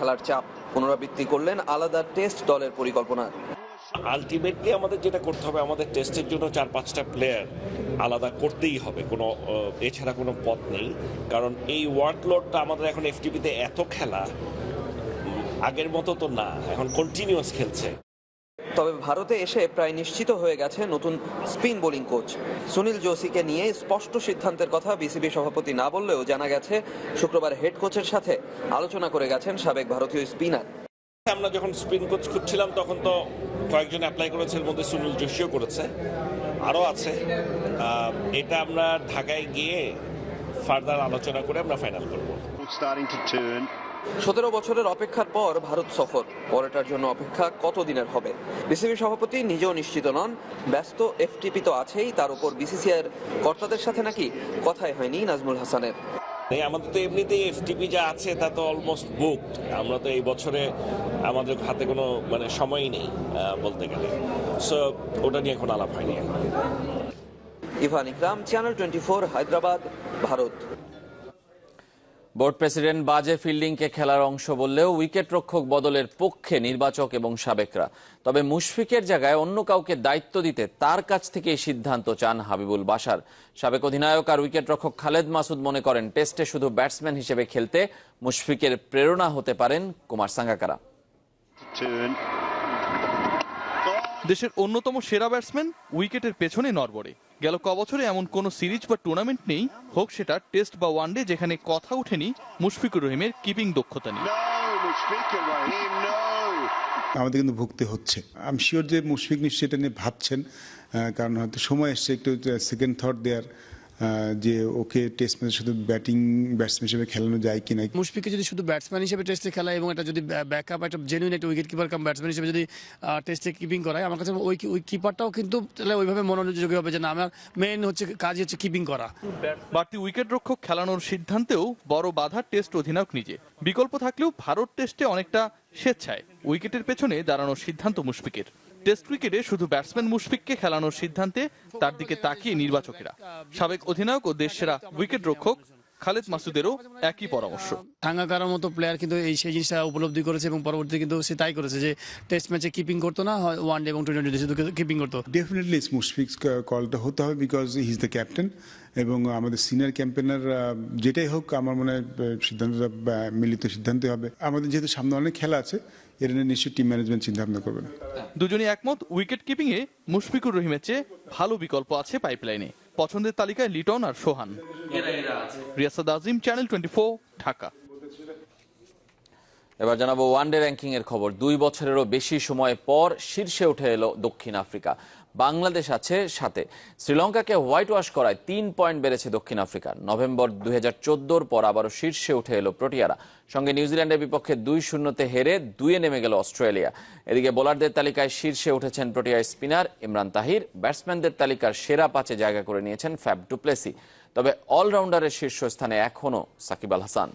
খেলার চাপ পুনরাবৃত্তি করলেন আলাদা টেস্ট দলের পরিকল্পনা। আলটিমেটলি আমাদের যেটা করতে হবে, আমাদের টেস্টের জন্য 4-5টা প্লেয়ার আলাদা করতেই হবে, কোনো এছাড়া কোনো পথ নেই। কারণ এই ওয়ার্কলোডটা আমাদের এখন এফটিপিতে এত খেলা আগের মতো তো না, এখন কন্টিনিউয়াস খেলছে। তবে ভারতে এসে প্রায় নিশ্চিত হয়ে গেছে নতুন স্পিন বোলিং কোচ সুনীল জোশীকে নিয়ে স্পষ্ট সিদ্ধান্তের কথা বিসিবি সভাপতি না বললেও জানা গেছে শুক্রবার হেড কোচের সাথে আলোচনা করে গেছেন সাবেক ভারতীয় স্পিনার। আমরা যখন স্পিন কোচ খুঁজছিলাম তখন তো কয়েকজন অ্যাপ্লাই করেছে, এর মধ্যে সুনীল জোশীও করেছে, আরও আছে। এটা আমরা ঢাকায় গিয়ে ফার্দার আলোচনা করে আমরা ফাইনাল করব। 17 বছরের অপেক্ষার পর ভারত সফর, পরেটার জন্য অপেক্ষা কতদিনের হবে বিসিবি সভাপতি নিজেও নিশ্চিত নন। ব্যস্ত এফটিপি তো আছেই, তার উপর বিসিসিআইয়ের কর্তাদের সাথে নাকি কথাই হয়নি নাজমুল হাসানের। আমাদের তো এমনিতেই এফটিপি যা আছে তা তো অলমোস্ট বুকড। আমরা তো এই বছরে আমাদের হাতে কোনো সময়ই নেই বলতে গেলে, সো ওটা নিয়ে এখন আলাপ হয়নি। Evan Ikram, channel 24, Hyderabad, Bharat. Board president বাজে ফিল্ডিংকে খেলার অংশ বললেও উইকেট রক্ষক বদলের পক্ষে নির্বাচক এবং সাবেকরা। তবে মুশফিকের জায়গায় অন্য কাউকে দায়িত্ব দিতে তার কাছ থেকে সিদ্ধান্ত চান হাবিবুল বাশার। সাবেক অধিনায়ক আর উইকেট রক্ষক খালেদ মাসুদ মনে করেন টেস্টে শুধু ব্যাটসম্যান হিসেবে খেলতে মুশফিকের প্রেরণা হতে পারেন কুমার সাঙ্গাকারা। দেশের অন্যতম সেরা ব্যাটসম্যান, উইকেটের পেছনে নড়বড়ে। গেল কবছরে এমন কোন সিরিজ বা টুর্নামেন্ট নেই, হোক সেটা টেস্ট বা ওয়ানডে, যেখানে কথা ওঠেনি মুশফিকুর রহিমের কিপিং দক্ষতা নিয়ে। আমাদের কিন্তু ভুগতে হচ্ছে। আমি শিওর যে মুশফিক নিশ্চয়ই এটা নিয়ে ভাবছেন, কারণ হয়তো সময় এসছে একটু সেকেন্ড থট দেওয়ার, যে ওকে টেস্ট ম্যাচে শুধু ব্যাটিং ব্যাটসম্যান হিসেবে খেলানো যায় কিনা। মুশফিককে যদি শুধু ব্যাটসম্যান হিসেবে টেস্টে খেলা এবং এটা যদি ব্যাকআপ একটা জেনুইন একটা উইকেট কিপার কাম ব্যাটসম্যান হিসেবে যদি টেস্টে কিপিং করায়, আমার কাছে ওই কিপারটাও কিন্তু তাহলে ওইভাবে মনোযোগী হবে যে না, আমার মেইন হচ্ছে কাজই হচ্ছে কিপিং করা। বাড়তি উইকেট রক্ষক খেলানোর সিদ্ধান্তেও বড় বাধা টেস্ট অধিনায়ক নিজে। বিকল্প থাকলেও ভারত টেস্টে অনেকটা স্বেচ্ছায় উইকেটের পেছনে দাঁড়ানোর সিদ্ধান্ত মুশফিকের। টেস্ট ক্রিকেটে শুধু ব্যাটসম্যান মুশফিককে খেলানোর সিদ্ধান্তে তার দিকে তাকিয়ে নির্বাচকেরা। সাবেক অধিনায়ক ও দেশসেরা উইকেট রক্ষক খালেদ মাসুদেরও একই পরামর্শ। সাঙ্গাকারার মতো প্লেয়ার কিন্তু সেই জিনিসটা উপলব্ধি করেছে এবং পরবর্তীতে কিন্তু সে তাই করেছে যে টেস্ট ম্যাচে কিপিং করতো না, ওয়ানডে এবং টি20 শুধু কিপিং করতো। ডেফিনেটলি মুশফিক কলটা হতে হবে, because he is the captain এবং আমাদের সিনিয়র ক্যাম্পেনার যেটাই হোক আমার মনে হয় সিদ্ধান্তটা মিলিত সিদ্ধান্ত হবে। আমাদের যেহেতু সামনে অনেক খেলা আছে, এর নিয়ে নিশ্চয়ই টিম ম্যানেজমেন্ট চিন্তা ভাবনা করবেন। দুজনই একমত, উইকেট কিপিং এ মুশফিকুর রহিমের চেয়ে ভালো বিকল্প আছে পাইপলাইনে। পছন্দের তালিকায় লিটন আর সোহান। রিয়াসাদ আজিম, চ্যানেল 24, ঢাকা। এবার জানাবো ওয়ানডে র্যাঙ্কিং এর খবর। 2 বছরেরও বেশি সময় পর শীর্ষে উঠে এলো দক্ষিণ আফ্রিকা। বাংলাদেশ আছে 7-এ। শ্রীলঙ্কাকে হোয়াইট ওয়াশ করায় 3 পয়েন্ট বেড়েছে দক্ষিণ আফ্রিকা। নভেম্বর 2014 পর আবারও শীর্ষে উঠে এলো প্রোটিয়ারা। সঙ্গে নিউজিল্যান্ডের বিপক্ষে 2-0 হেরে 2-এ নেমে গেল অস্ট্রেলিয়া। এদিকে বোলারদের তালিকায় শীর্ষে উঠেছেন প্রোটিয়া স্পিনার ইমরান তাহির। ব্যাটসম্যানদের তালিকার সেরা 5-এ জায়গা করে নিয়েছেন ফ্যাব ডু প্লেসি। তবে অলরাউন্ডারের শীর্ষস্থানে এখনও সাকিব আল হাসান।